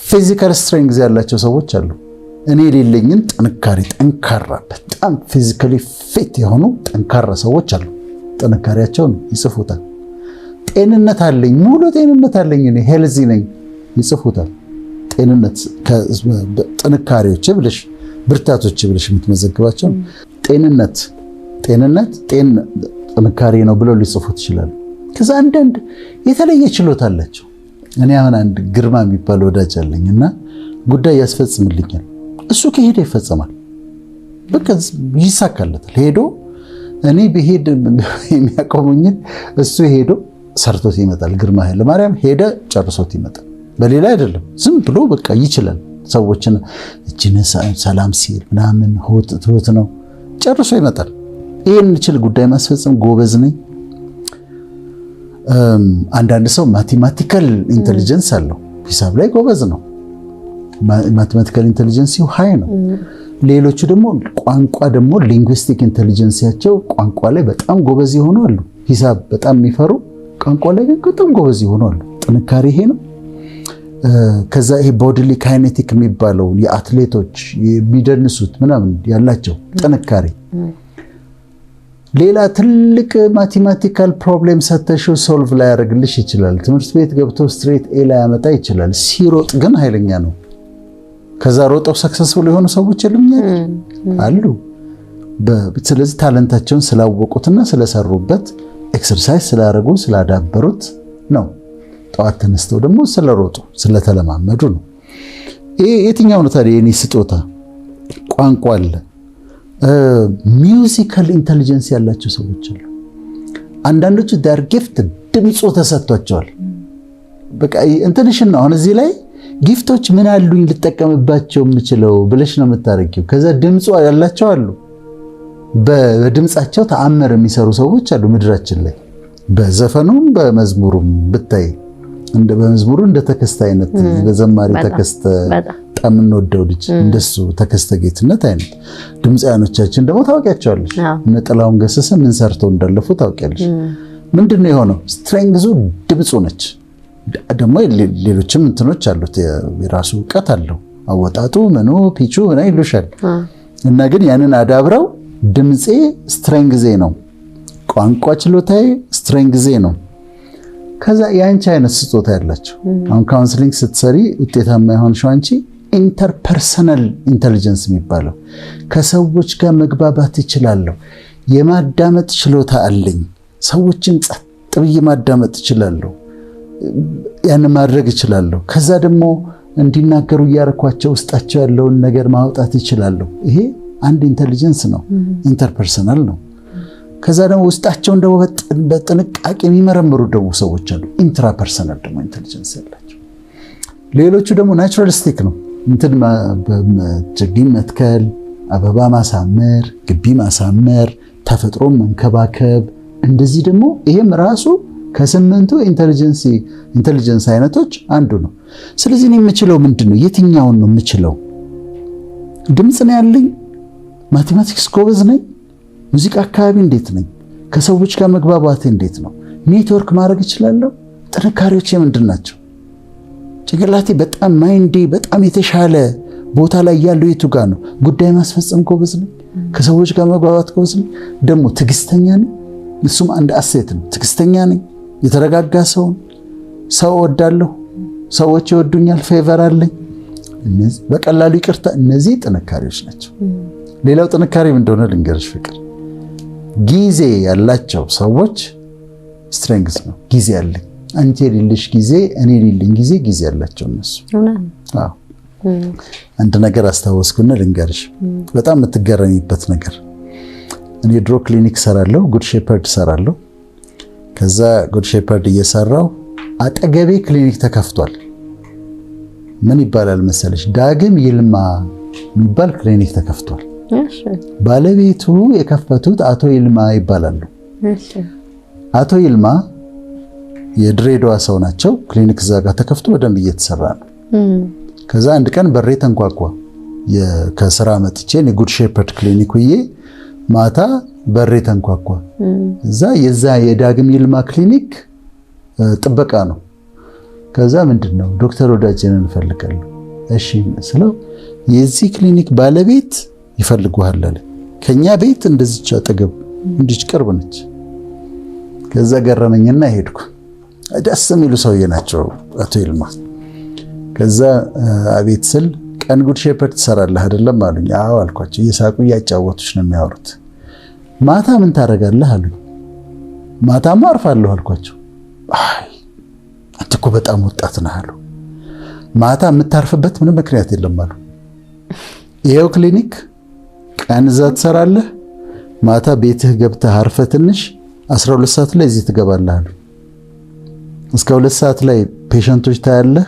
ፊዚካል ስትሬንግዝ ያላቸው ሰዎች አሉ። እኔ የሌለኝን ጥንካሬ ጠንካራ በጣም ፊዚካሊ ፊት የሆኑ ጠንካራ ሰዎች አሉ። ጥንካሬያቸውን ይጽፉታል። ጤንነት አለኝ ሙሉ ጤንነት አለኝ እኔ ሄልዚ ነኝ ይጽፉታል። ጤንነት ጥንካሬዎች ብለሽ ብርታቶች ብለሽ የምትመዘግባቸው ጤንነት ጥንካሬ ነው ብለው ሊጽፉት ይችላሉ። ከዛ አንዳንድ የተለየ ችሎታ አላቸው። እኔ አሁን አንድ ግርማ የሚባል ወዳጅ አለኝ እና ጉዳይ ያስፈጽምልኛል። እሱ ከሄደ ይፈጸማል። በቃ ይሳካለታል። ሄዶ እኔ ብሄድ የሚያቆሙኝን እሱ ሄዶ ሰርቶት ይመጣል። ግርማ ኃይለማርያም ሄደ ጨርሶት ይመጣል። በሌላ አይደለም፣ ዝም ብሎ በቃ ይችላል። ሰዎችን እጅን ሰላም ሲል ምናምን ትሁት ነው፣ ጨርሶ ይመጣል። ይሄን ይችል ጉዳይ ማስፈጸም ጎበዝ ነኝ። አንዳንድ ሰው ማቴማቲካል ኢንተለጀንስ አለው፣ ሂሳብ ላይ ጎበዝ ነው። ማቴማቲካል ኢንተለጀንሲው ሃይ ነው። ሌሎቹ ደግሞ ቋንቋ ደግሞ ሊንጉስቲክ ኢንተለጀንሲያቸው ቋንቋ ላይ በጣም ጎበዝ ይሆኑ አሉ። ሂሳብ በጣም የሚፈሩ ቋንቋ ላይ በጣም ጎበዝ ይሆኑ አሉ። ጥንካሬ ይሄ ነው። ከዛ ይሄ ቦዲሊ ካይኔቲክ የሚባለው የአትሌቶች የሚደንሱት ምናምን ያላቸው ጥንካሬ። ሌላ ትልቅ ማቴማቲካል ፕሮብሌም ሰተሽው ሶልቭ ላይ ያደርግልሽ ይችላል። ትምህርት ቤት ገብቶ ስትሬት ኤ ላይ ያመጣ ይችላል። ሲሮጥ ግን ኃይለኛ ነው። ከዛ ሮጠው ሰክሰስፉል የሆኑ ሰዎች አሉ። ስለዚህ ታለንታቸውን ስላወቁትና ስለሰሩበት ኤክሰርሳይዝ ስላደረጉ ስላዳበሩት ነው። ጠዋት ተነስተው ደግሞ ስለሮጡ ስለተለማመዱ ነው። ይሄ የትኛው ነው ታዲያ? የኔ ስጦታ ቋንቋ አለ። ሚውዚካል ኢንተለጀንስ ያላቸው ሰዎች አሉ። አንዳንዶቹ ዳር ጊፍት ድምፁ ተሰጥቷቸዋል። በቃ እንትንሽን ነው አሁን እዚህ ላይ ጊፍቶች ምን አሉኝ ልጠቀምባቸው የምችለው ብለሽ ነው የምታረጊው። ከዛ ድምፁ ያላቸው አሉ። በድምጻቸው ተአምር የሚሰሩ ሰዎች አሉ ምድራችን ላይ። በዘፈኑም በመዝሙሩም ብታይ በመዝሙሩ እንደ ተከስተ አይነት በዘማሪ ተከስተ በጣም እንወደው ልጅ እንደሱ ተከስተ ጌትነት አይነት ድምጻያኖቻችን ደግሞ ታውቂያቸዋለሽ። እነ ጥላሁን ገሰሰ ምን ሰርተው እንዳለፉ ታውቂያለሽ። ምንድነው የሆነው? ስትሬንግዙ ድምፁ ነች። ደግሞ ሌሎችም እንትኖች አሉት፣ የራሱ ዕውቀት አለው። አወጣጡ ምኑ ፒቹ ምና ይሉሻል። እና ግን ያንን አዳብረው ድምፄ ስትሬንግዜ ነው፣ ቋንቋ ችሎታዬ ስትሬንግዜ ነው። ከዛ የአንቺ አይነት ስጦታ ያላቸው አሁን ካውንስሊንግ ስትሰሪ ውጤታማ የሆንሽው አንቺ ኢንተርፐርሰናል ኢንተለጀንስ የሚባለው ከሰዎች ጋር መግባባት እችላለሁ፣ የማዳመጥ ችሎታ አለኝ፣ ሰዎችን ጸጥ ብዬ ማዳመጥ እችላለሁ፣ ያን ማድረግ እችላለሁ። ከዛ ደግሞ እንዲናገሩ እያረኳቸው ውስጣቸው ያለውን ነገር ማውጣት እችላለሁ። ይሄ አንድ ኢንተለጀንስ ነው፣ ኢንተርፐርሰናል ነው። ከዛ ደግሞ ውስጣቸውን ደግሞ በጥንቃቄ የሚመረምሩ ደግሞ ሰዎች አሉ፣ ኢንትራፐርሰናል ደግሞ ኢንተለጀንስ ያላቸው። ሌሎቹ ደግሞ ናቹራሊስቲክ ነው፣ እንትን ችግኝ መትከል፣ አበባ ማሳመር፣ ግቢ ማሳመር፣ ተፈጥሮ መንከባከብ። እንደዚህ ደግሞ ይሄም ራሱ ከስምንቱ ኢንተለጀንስ አይነቶች አንዱ ነው። ስለዚህ እኔ የምችለው ምንድነው? የትኛውን ነው የምችለው? ድምፅ ነው ያለኝ? ማቴማቲክስ ጎበዝ ነኝ? ሙዚቃ አካባቢ እንዴት ነኝ? ከሰዎች ጋር መግባባት እንዴት ነው? ኔትወርክ ማድረግ እችላለሁ? ጥንካሬዎቼ ምንድን ናቸው? ጭንቅላቴ በጣም ማይንዴ በጣም የተሻለ ቦታ ላይ ያለው የቱ ጋር ነው? ጉዳይ ማስፈጸም ጎበዝ ነኝ? ከሰዎች ጋር መግባባት ጎበዝ ነኝ? ደግሞ ትዕግስተኛ ነኝ? እሱም አንድ አሴት ነው። ትዕግስተኛ ነኝ? የተረጋጋ ሰው እወዳለሁ፣ ሰዎች ይወዱኛል፣ ፌቨር አለኝ፣ በቀላሉ ይቅርታ። እነዚህ ጥንካሬዎች ናቸው። ሌላው ጥንካሬ ምን እንደሆነ ልንገርሽ ፍቅር፣ ጊዜ ያላቸው ሰዎች ስትሬንግዝ ነው። ጊዜ አለኝ፣ አንቺ የሌለሽ ጊዜ፣ እኔ የሌለኝ ጊዜ ያላቸው እነሱ። አዎ አንድ ነገር አስታወስኩና ልንገርሽ፣ በጣም የምትገረሚበት ነገር። እኔ ድሮ ክሊኒክ ሰራለሁ፣ ጉድ ሼፐርድ ሰራለሁ። ከዛ ጉድ ሼፐርድ እየሰራው አጠገቤ ክሊኒክ ተከፍቷል። ምን ይባላል መሰለሽ? ዳግም ይልማ የሚባል ክሊኒክ ተከፍቷል። ባለቤቱ የከፈቱት አቶ ይልማ ይባላሉ። አቶ ይልማ የድሬዳዋ ሰው ናቸው። ክሊኒክ እዛ ጋር ተከፍቶ በደንብ እየተሰራ ነው። ከዛ አንድ ቀን በሬ ተንኳኳ። ከስራ መጥቼ የጉድ ሼፐርድ ክሊኒክ ውዬ ማታ በሬ ተንኳኳ። እዛ የዛ የዳግም ይልማ ክሊኒክ ጥበቃ ነው። ከዛ ምንድነው ዶክተር ወዳጄን እንፈልጋለን። እሺ ስለው የዚህ ክሊኒክ ባለቤት ይፈልጉሃል አለ። ከኛ ቤት እንደዚች አጠገብ እንዲች ቅርብ ነች። ከዛ ገረመኝና ሄድኩ። ደስ የሚሉ ሰውዬ ናቸው አቶ ይልማ። ከዛ አቤት ስል ቀን ጉድ ሼፐርድ ትሰራለህ አይደለም አሉኝ። አዎ አልኳቸው። እየሳቁ እያጫወቱሽ ነው የሚያወሩት። ማታ ምን ታደርጋለህ አሉኝ። ማታማ አርፋለሁ አልኳቸው። አይ አንተ እኮ በጣም ወጣት ነህ አሉ። ማታ የምታርፍበት ምንም ምክንያት የለም አሉ። ይሄው ክሊኒክ ቀን እዛ ትሰራለህ፣ ማታ ቤትህ ገብተህ አርፈህ ትንሽ 12 ሰዓት ላይ እዚህ ትገባለህ አሉ። እስከ 2 ሰዓት ላይ ፔሸንቶች ታያለህ፣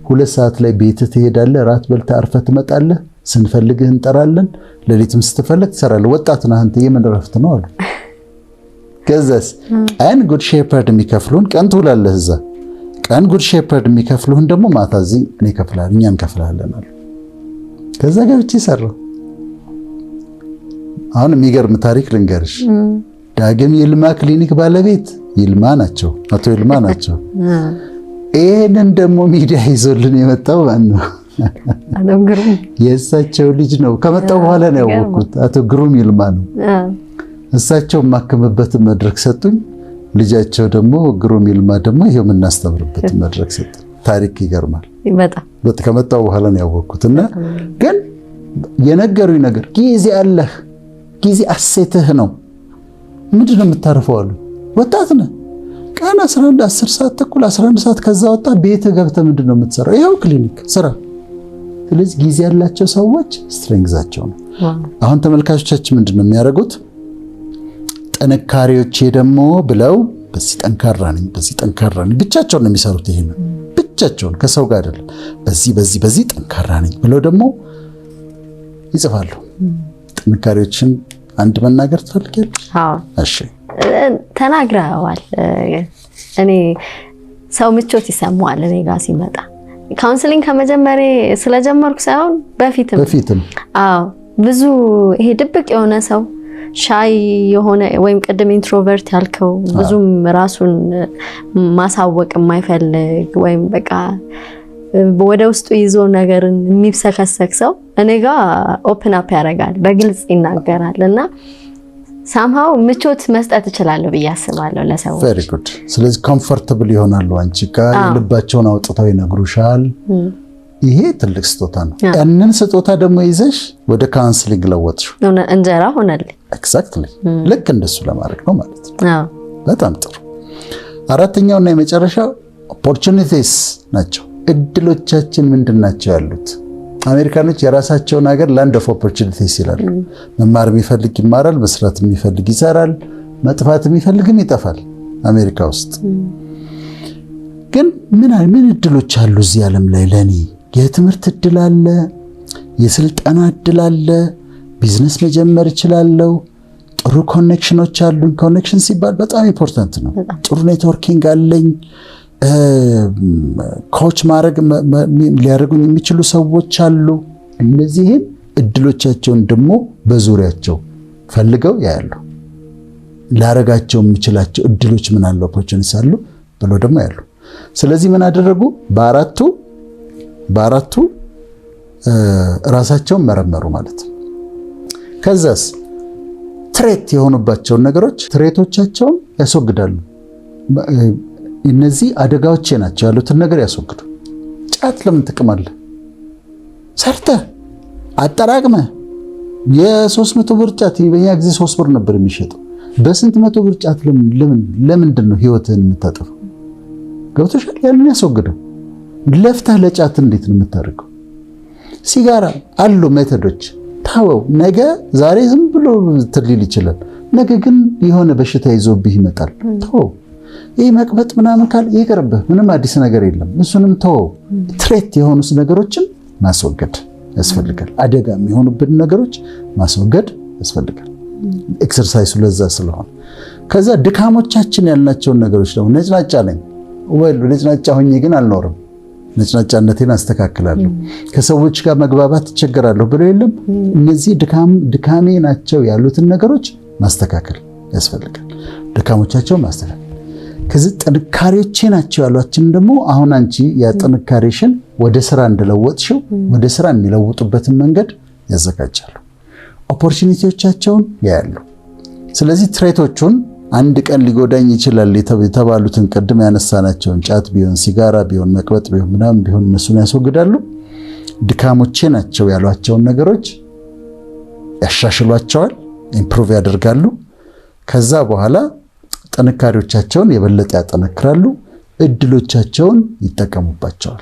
2 ሰዓት ላይ ቤትህ ትሄዳለህ፣ ራት በልተህ አርፈህ ትመጣለህ። ስንፈልግህ እንጠራለን፣ ሌሊትም ስትፈልግ ትሰራለህ። ወጣት ነህ አንተ የምን እረፍት ነው አሉ። ከዛስ ቀን ጉድ ሼፐርድ የሚከፍሉን ቀን ትውላለህ እዛ፣ ቀን ጉድ ሼፐርድ የሚከፍሉህን ደግሞ ማታ እዚህ እኔ እከፍልሃለሁ፣ እኛ እንከፍልሃለን አሉ። ከዛ ገብቼ ሰራሁ። አሁን የሚገርም ታሪክ ልንገርሽ። ዳግም ይልማ ክሊኒክ ባለቤት ይልማ ናቸው፣ አቶ ይልማ ናቸው። ይሄንን ደግሞ ሚዲያ ይዞልን የመጣው ማን ነው? የእሳቸው ልጅ ነው። ከመጣው በኋላ ነው ያወቅኩት። አቶ ግሩም ይልማ ነው። እሳቸው የማከምበትን መድረክ ሰጡኝ። ልጃቸው ደግሞ ግሩም ይልማ ደግሞ ይሄው የምናስተምርበት መድረክ ሰጡኝ። ታሪክ ይገርማል። ከመጣው በኋላ ነው ያወቅኩትና ግን የነገሩኝ ነገር ጊዜ አለህ፣ ጊዜ አሴትህ ነው። ምንድን ነው የምታርፈው አሉ። ወጣት ነህ፣ ቀን 10 ሰዓት ተኩል 11 ሰዓት ከዛ ወጣ ቤት ገብተህ ምንድን ነው የምትሰራው? ይኸው ክሊኒክ ስራ። ስለዚህ ጊዜ ያላቸው ሰዎች ስትሬንግዛቸው ነው። አሁን ተመልካቾቻችን ምንድን ነው የሚያደርጉት? ጥንካሬዎቼ ደግሞ ብለው በዚህ ጠንካራ ነኝ፣ በዚህ ጠንካራ ነኝ። ብቻቸውን ነው የሚሰሩት። ይሄን ብቻቸውን ከሰው ጋር አይደለም። በዚህ ጠንካራ ነኝ ብለው ደግሞ ይጽፋሉ። ጥንካሬዎችን አንድ መናገር ትፈልጊያለሽ? አዎ፣ እሺ። ተናግረዋል። እኔ ሰው ምቾት ይሰማዋል እኔ ጋር ሲመጣ ካውንስሊንግ ከመጀመሪያ ስለጀመርኩ ሳይሆን በፊትም አዎ፣ ብዙ ይሄ ድብቅ የሆነ ሰው ሻይ የሆነ ወይም ቅድም ኢንትሮቨርት ያልከው ብዙም ራሱን ማሳወቅ የማይፈልግ ወይም በቃ ወደ ውስጡ ይዞ ነገርን የሚብሰከሰክ ሰው እኔ ጋር ኦፕን አፕ ያደርጋል፣ በግልጽ ይናገራል እና ሳምሃው ምቾት መስጠት እችላለሁ ብዬ አስባለሁ ለሰዎች። ቬሪ ጉድ። ስለዚህ ኮምፎርታብል ይሆናሉ አንቺ ጋር፣ ልባቸውን አውጥተው ይነግሩሻል። ይሄ ትልቅ ስጦታ ነው። ያንን ስጦታ ደግሞ ይዘሽ ወደ ካውንስሊንግ ለወጥሽው፣ እንጀራ ሆነልኝ። ኤግዛክትሊ ልክ እንደሱ ለማድረግ ነው ማለት ነው። በጣም ጥሩ። አራተኛውና የመጨረሻው ኦፖርቹኒቲስ ናቸው። እድሎቻችን ምንድን ናቸው ያሉት? አሜሪካኖች የራሳቸውን ሀገር ላንድ ኦፍ ኦፖርቹኒቲስ ይላሉ። መማር የሚፈልግ ይማራል፣ መስራት የሚፈልግ ይሰራል፣ መጥፋት የሚፈልግም ይጠፋል። አሜሪካ ውስጥ ግን ምን እድሎች አሉ እዚህ ዓለም ላይ? ለኔ የትምህርት እድል አለ፣ የስልጠና እድል አለ፣ ቢዝነስ መጀመር እችላለሁ፣ ጥሩ ኮኔክሽኖች አሉኝ። ኮኔክሽን ሲባል በጣም ኢምፖርታንት ነው። ጥሩ ኔትወርኪንግ አለኝ። ኮች ማድረግ ሊያደርጉኝ የሚችሉ ሰዎች አሉ። እነዚህን እድሎቻቸውን ደግሞ በዙሪያቸው ፈልገው ያያሉ። ላረጋቸው የሚችላቸው እድሎች ምን አለው ኦፖርቹኒቲስ አሉ ብሎ ደግሞ ያሉ። ስለዚህ ምን አደረጉ? በአራቱ ራሳቸውን መረመሩ ማለት ነው። ከዛስ ትሬት የሆኑባቸውን ነገሮች ትሬቶቻቸውን ያስወግዳሉ። እነዚህ አደጋዎቼ ናቸው ያሉትን ነገር ያስወግዱ። ጫት ለምን ትቅማለህ? ሰርተህ አጠራቅመህ የ300 ብር ጫት በኛ ጊዜ 3 ብር ነበር የሚሸጠው። በስንት መቶ ብር ጫት ለምንድን ነው ህይወትህን የምታጠፋው? ገብቶሻል? ያንን ያስወግደው። ለፍተህ ለጫት እንዴት ነው የምታደርገው? ሲጋራ አሉ ሜቶዶች። ታወው ነገ ዛሬ ዝም ብሎ ትልል ይችላል፣ ነገ ግን የሆነ በሽታ ይዞብህ ይመጣል። ታወው። ይህ መቅበጥ ምናምን ካል ይቅርብህ፣ ምንም አዲስ ነገር የለም። እሱንም ተወው። ትሬት የሆኑ ነገሮችን ማስወገድ ያስፈልጋል። አደጋ የሚሆኑብን ነገሮች ማስወገድ ያስፈልጋል። ኤክሰርሳይሱ ለዛ ስለሆነ ከዛ ድካሞቻችን ያልናቸውን ነገሮች ደግሞ ነጭናጫ ነኝ ወይ ነጭናጫ ሆኜ ግን አልኖርም፣ ነጭናጫነቴን አስተካክላለሁ፣ ከሰዎች ጋር መግባባት እቸገራለሁ ብሎ የለም። እነዚህ ድካሜ ናቸው ያሉትን ነገሮች ማስተካከል ያስፈልጋል። ድካሞቻቸውን ማስተካከል። ከዚህ ጥንካሬዎቼ ናቸው ያሏችን ደግሞ አሁን አንቺ ያ ጥንካሬሽን ወደ ስራ እንደለወጥሽው ወደ ስራ የሚለውጡበትን መንገድ ያዘጋጃሉ። ኦፖርቹኒቲዎቻቸውን ያያሉ። ስለዚህ ትሬቶቹን አንድ ቀን ሊጎዳኝ ይችላል የተባሉትን ቅድም ያነሳናቸውን ጫት ቢሆን ሲጋራ ቢሆን መቅበጥ ቢሆን ምናምን ቢሆን እነሱን ያስወግዳሉ። ድካሞቼ ናቸው ያሏቸውን ነገሮች ያሻሽሏቸዋል፣ ኢምፕሩቭ ያደርጋሉ። ከዛ በኋላ ጥንካሬዎቻቸውን የበለጠ ያጠነክራሉ፣ እድሎቻቸውን ይጠቀሙባቸዋል።